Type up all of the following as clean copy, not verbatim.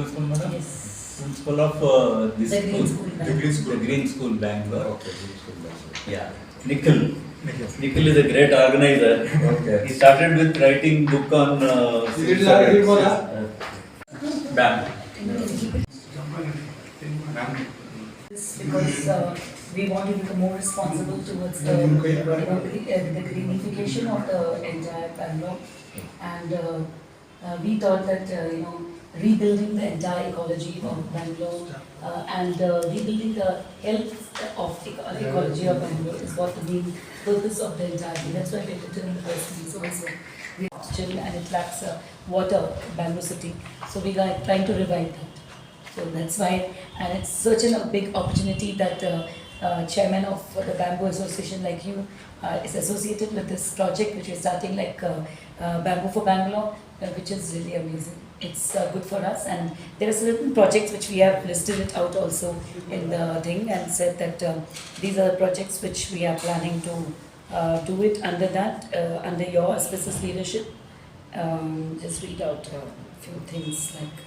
school, madam? Yes. Principal of this The Green school. School, The Green School. The Green School, Bangalore. Okay, Green School Bangalore. Yeah. Nikhil. Nikhil. Nikhil is a great organizer. Okay. He started with writing book on Bamboo. This because we want to become more responsible towards the the greenification of the entire Bangalore, and we thought that rebuilding the entire ecology of Bangalore and rebuilding the health of ecology of Bangalore is what the main purpose of the entire thing. That's why we put it in the first place also. We have oxygen and it lacks water, Bangalore city. So we are trying to revive that. So that's why, and it's such a big opportunity that chairman of the Bamboo Association like you is associated with this project which we're starting like Bamboo for Bangalore, which is really amazing. It's good for us, and there are certain projects which we have listed it out also in the thing and said that these are projects which we are planning to do it under that, under your auspicious leadership. Just read out a few things like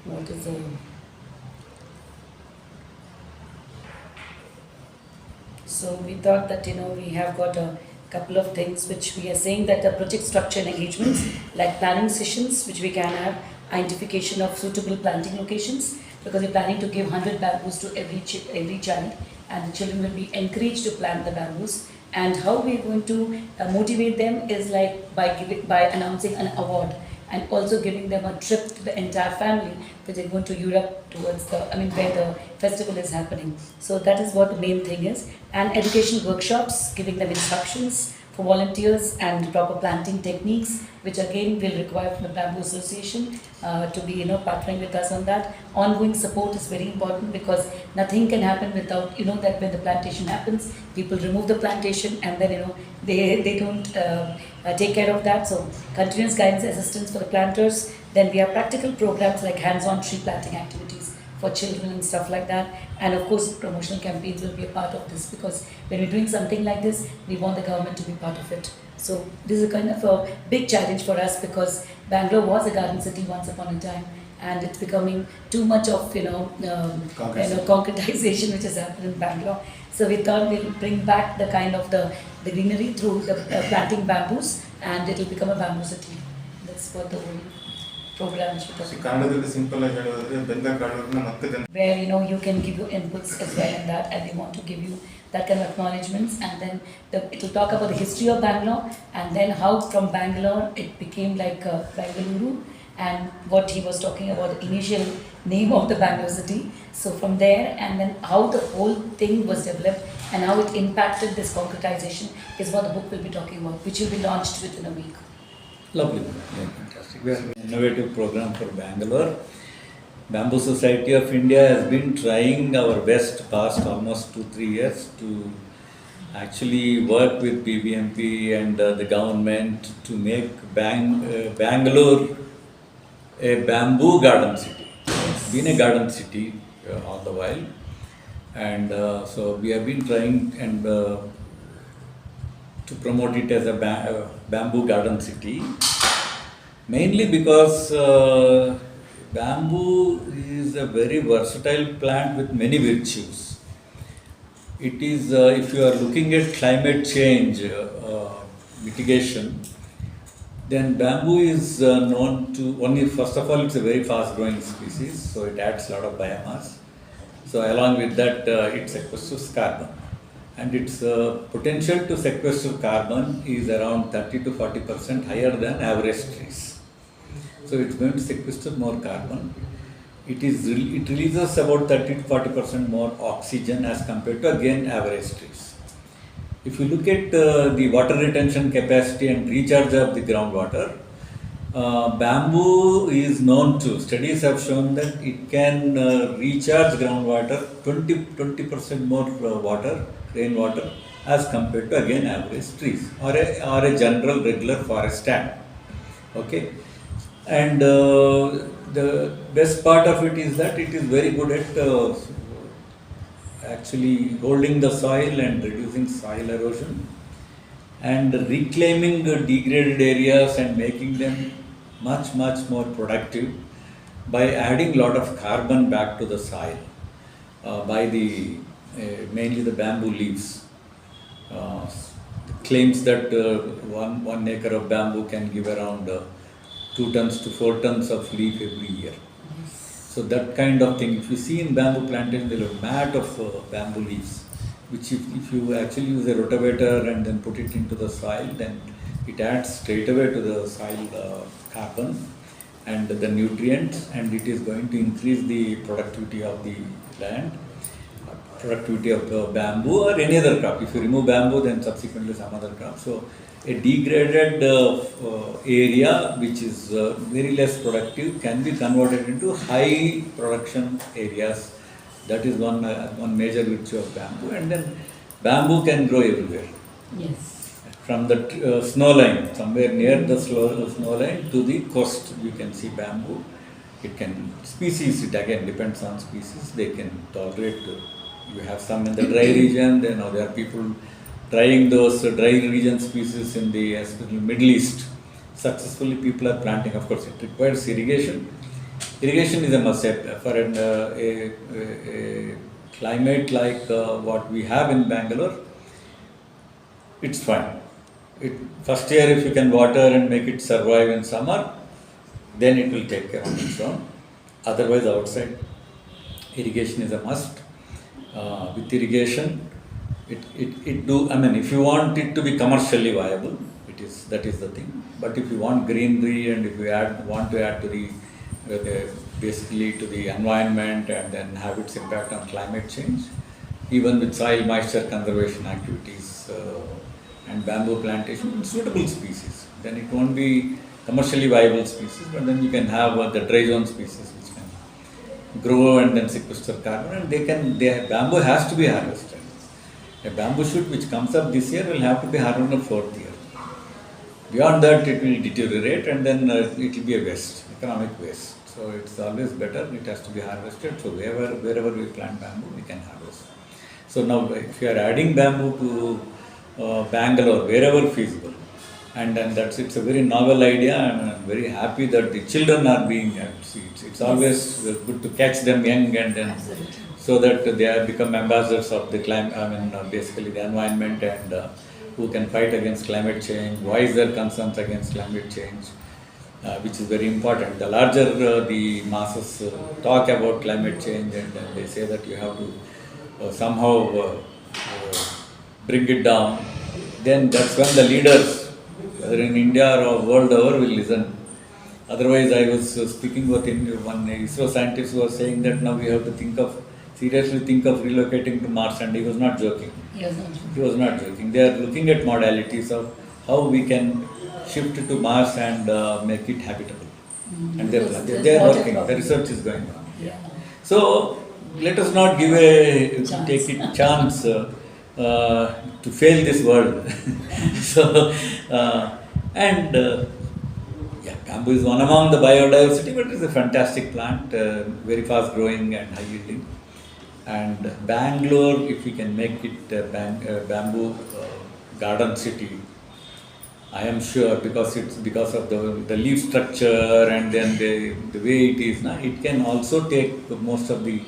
what is so we thought that we have got a couple of things which we are saying that the project structure and engagements like planning sessions which we can have, identification of suitable planting locations, because we're planning to give 100 bamboos to every child, and the children will be encouraged to plant the bamboos. And how we're going to motivate them is like by announcing an award and also giving them a trip to the entire family, which they're going to Europe towards where the festival is happening. So that is what the main thing is. And education workshops, giving them instructions for volunteers and proper planting techniques, which again will require from the Bamboo Association to be partnering with us on that. Ongoing support is very important because nothing can happen without that when the plantation happens, people remove the plantation and then they don't take care of that. So continuous guidance assistance for the planters. Then we have practical programs like hands-on tree planting activities for children and stuff like that. And of course, promotional campaigns will be a part of this, because when we're doing something like this, we want the government to be part of it. So this is a kind of a big challenge for us, because Bangalore was a garden city once upon a time, and it's becoming too much of concretization which has happened in Bangalore. So we thought we'll bring back the kind of the greenery through the planting bamboos, and it will become a bamboo city. That's what the whole program is. Simple where you can give your inputs as well in that, and we want to give you that kind of acknowledgements, and then it will talk about the history of Bangalore, and then how from Bangalore it became like Bangalore, and what he was talking about, the initial name of the Bangalore city. So from there, and then how the whole thing was developed and how it impacted this concretization is what the book will be talking about, which will be launched within a week. Lovely. Yeah, fantastic. We have an innovative program for Bangalore. Bamboo Society of India has been trying our best past almost 2-3 years to actually work with BBMP and the government to make Bangalore a bamboo garden city. It's been a garden city all the while, and so we have been trying and to promote it as a bamboo garden city, mainly because bamboo is a very versatile plant with many virtues. It is, if you are looking at climate change mitigation, then bamboo is known to only, first of all, it's a very fast growing species, so it adds a lot of biomass. So along with that, it sequesters carbon, and its potential to sequester carbon is around 30 to 40% higher than average trees. So it's going to sequester more carbon. It releases about 30 to 40% more oxygen as compared to again average trees. If you look at the water retention capacity and recharge of the groundwater, bamboo is known to, studies have shown that it can recharge groundwater 20% more water, rainwater, as compared to again average trees or a general regular forest stand. Okay, and the best part of it is that it is very good at actually holding the soil and reducing soil erosion and reclaiming the degraded areas and making them much more productive. by adding lot of carbon back to the soil by the mainly the bamboo leaves. Uh, Claims that 1 acre of bamboo can give around 2 tons to 4 tons of leaf every year. So that kind of thing, if you see in bamboo plantation, there is a mat of bamboo leaves, which if you actually use a rotavator and then put it into the soil, then it adds straight away to the soil carbon and the nutrients, and it is going to increase the productivity of the land, productivity of the bamboo or any other crop. If you remove bamboo, then subsequently some other crop. So a degraded area which is very less productive can be converted into high production areas. That is one major virtue of bamboo. And then bamboo can grow everywhere. Yes. From the snow line, somewhere near the snow line to the coast, you can see bamboo. It can, species, it again depends on species, they can tolerate. You have some in the dry region, then there are people trying those dry region species in the especially Middle East. Successfully people are planting. Of course, it requires irrigation. Irrigation is a must for a climate like what we have in Bangalore. It's fine. First year, if you can water and make it survive in summer, then it will take care of its own. Otherwise, outside, irrigation is a must. With irrigation, if you want it to be commercially viable, that is the thing. But if you want greenery and if you want to add to basically to the environment and then have its impact on climate change, even with soil moisture conservation activities and bamboo plantation, suitable species, then it won't be commercially viable species, but then you can have the dry zone species which can grow and then sequester carbon, and bamboo has to be harvested. A bamboo shoot which comes up this year will have to be harvested in the 4th year. Beyond that, it will deteriorate and then it will be a waste, economic waste. So it's always better, it has to be harvested. So wherever we plant bamboo, we can harvest. So now if you are adding bamboo to Bangalore, wherever feasible, and then it's a very novel idea, and I'm very happy that the children are being, it's always good to catch them young and then so that they have become ambassadors of the climate, basically the environment, and who can fight against climate change, voice their concerns against climate change, which is very important. The larger the masses talk about climate change and then they say that you have to somehow bring it down, then that's when the leaders, whether in India or world over, will listen. Otherwise, I was speaking with one ISRO scientist who was saying that now we have to seriously think of relocating to Mars, and he was not joking. He was not joking. They are looking at modalities of how we can shift to Mars and make it habitable. And they are working. The research is going on. Yeah. So let us not take a chance to fail this world. So bamboo is one among the biodiversity, but it's a fantastic plant, very fast growing and high yielding. And Bangalore, if we can make it a bamboo garden city, I am sure, because of the leaf structure and then the way it is, it can also take most of the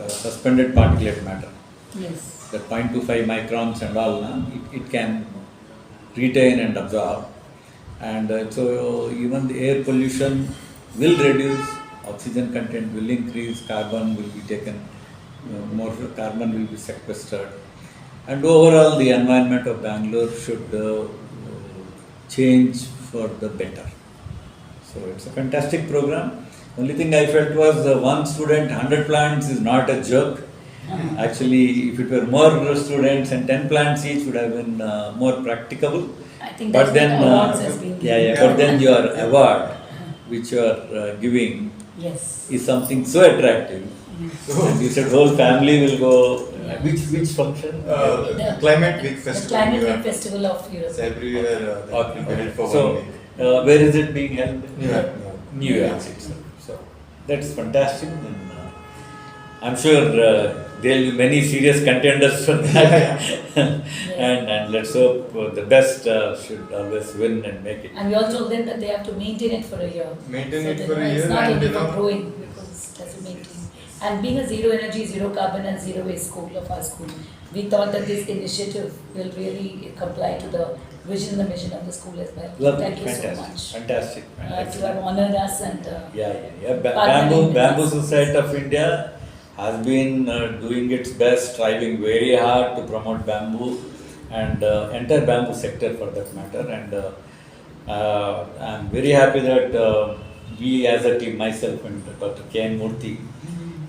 suspended particulate matter. Yes. The 0.25 microns and all, it can retain and absorb. And so even the air pollution will reduce, oxygen content will increase, carbon will be taken, more carbon will be sequestered. And overall the environment of Bangalore should change for the better. So it's a fantastic program. Only thing I felt was one student, 100 plants is not a joke. Actually, if it were more students and 10 plants each would have been more practicable. I think But then, awards has been given. but then your award, which you are giving, Yes. is something so attractive. And you said whole family will go. Which function? Climate Week The Festival. Climate Week Festival of Europe. So every year Okay. we held for So, 1 week. where is it being held? New York. New York itself. So that's fantastic. And, I'm sure there'll be many serious contenders for that. And let's hope the best should always win and make it. And we also told them that they have to maintain it for a year. Maintain So it that, for a It's year not and, only you for know, growing, because it has to maintain. And being a zero energy, zero carbon and zero waste school of our school, we thought that this initiative will really comply to the vision and the mission of the school as well. Lovely, Thank you fantastic, so much. fantastic. To have honored us and Yeah. Partnering with Bamboo us. Society of India has been doing its best, striving very hard to promote bamboo and entire bamboo sector for that matter. And I'm very happy that we as a team, myself and Dr. K.N. Murthy,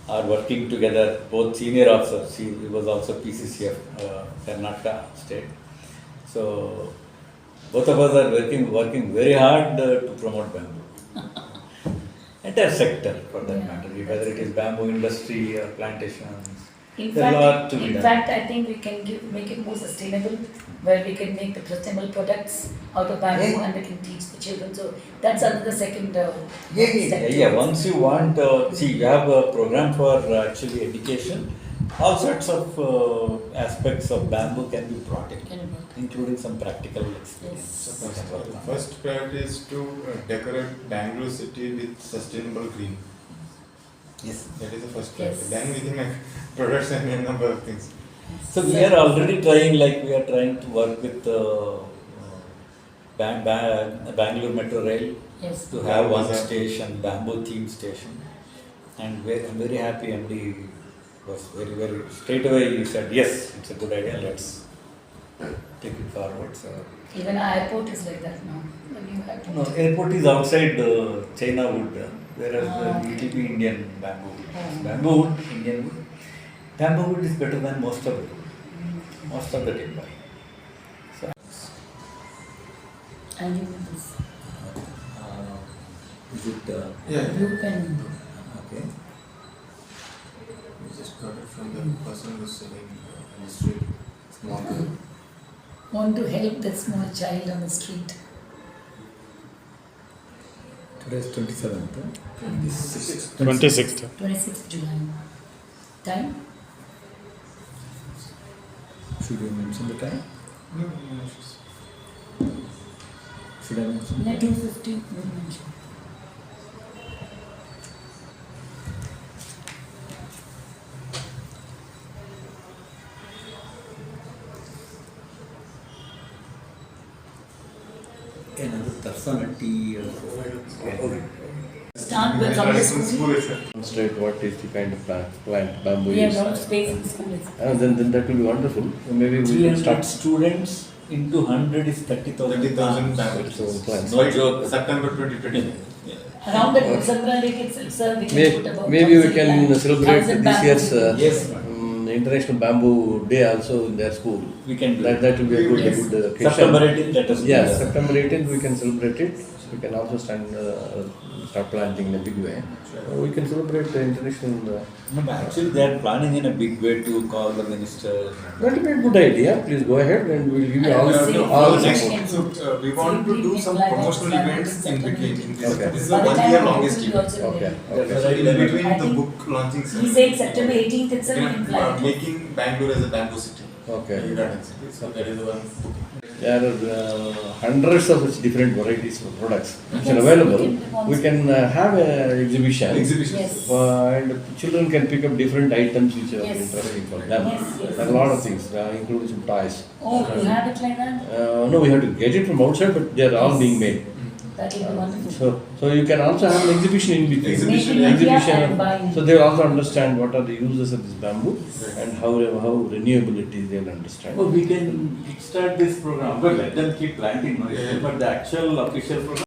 are working together, both senior officers. He was also PCC of Karnataka state. So both of us are working very hard to promote bamboo. Entire sector for that Yeah. matter, whether it is bamboo industry or plantations. In There's a lot to be done. fact, I think we can make it more sustainable, where we can make the sustainable products out of bamboo and we can teach the children. So that's another second step. Yeah. Once you want, see, you have a program for actually education. All sorts of aspects of bamboo can be brought in, Can be brought in. including some practical experience. Yes. The first priority is to decorate Bangalore city with sustainable green. Yes. That is the first priority. Yes. Then we can make products and a number of things. So we are already trying, we are trying to work with Bangalore Metro Rail Yes. to have one Bazaar. station, bamboo theme station. And I'm very happy MD was very, straight away he said, yes, it's a good idea, let's take it forward. So, Even our airport is like that now. The new airport. no, airport is outside China wood, whereas it will be Indian bamboo. Bamboo wood, Indian wood. Bamboo wood is better than most of it, most of the timber. So, And you with this. is it, Yeah. You can. okay. We just got it from the person who's selling in the street. Small girl. Want to help that small child on the street. Today is 27th. 26th. 26th July. Time? Should we mention the time? No, no, she's- Should I mention? No, 2:50. We mentioned. Another Tarsana tea or okay. Start with from the It's in school. school itself. Demonstrate what is the kind of plant bamboo We have is. a lot of space in school. And then that will be wonderful. Maybe we can 300 start. students into 100 is 30,000. 30,000 bamboo. So plants. No joke. September 2020. Around the Sandra Lake itself, sir, we can put about Maybe we 1,000 can plants, celebrate 1,000 this year's bamboo. Yes, International Bamboo Day also in their school. we can do That will be a good, Yes. good occasion. September 18th, let us do Yeah, that. September 18th we can celebrate it. We can also start planting in a big way. We can celebrate the international. No, but actually, they are planning in a big way to call the minister. That will be a good idea. Please go ahead and we'll give you I all will the see. all the Next support. time. So we want to do some promotional events in between. Okay. This is By a the 1 time year we longest will event. also Okay. ready. Okay. So in between I the think book launching He said September 18th itself in flight. making Bangalore as a bamboo city. Okay. Garden city. So that is the one book. There are hundreds of such different varieties of products which Yes, are available. we can- We can have an exhibition. Exhibition. Yes. And children can pick up different items which are Yes. interesting for them. Yes, yes, There are a lot of yes. things, including some toys. Oh, you have it like that? No, we have to get it from outside, but they are all Yes. being made. That will be wonderful. So you can also have an exhibition in between. Exhibition. Make in India Exhibition. and buy in So they will also understand what are the uses of this bamboo and how renewable it is. They will understand. Oh, we can kickstart this program, but let them keep planting, no issue. But the actual official program.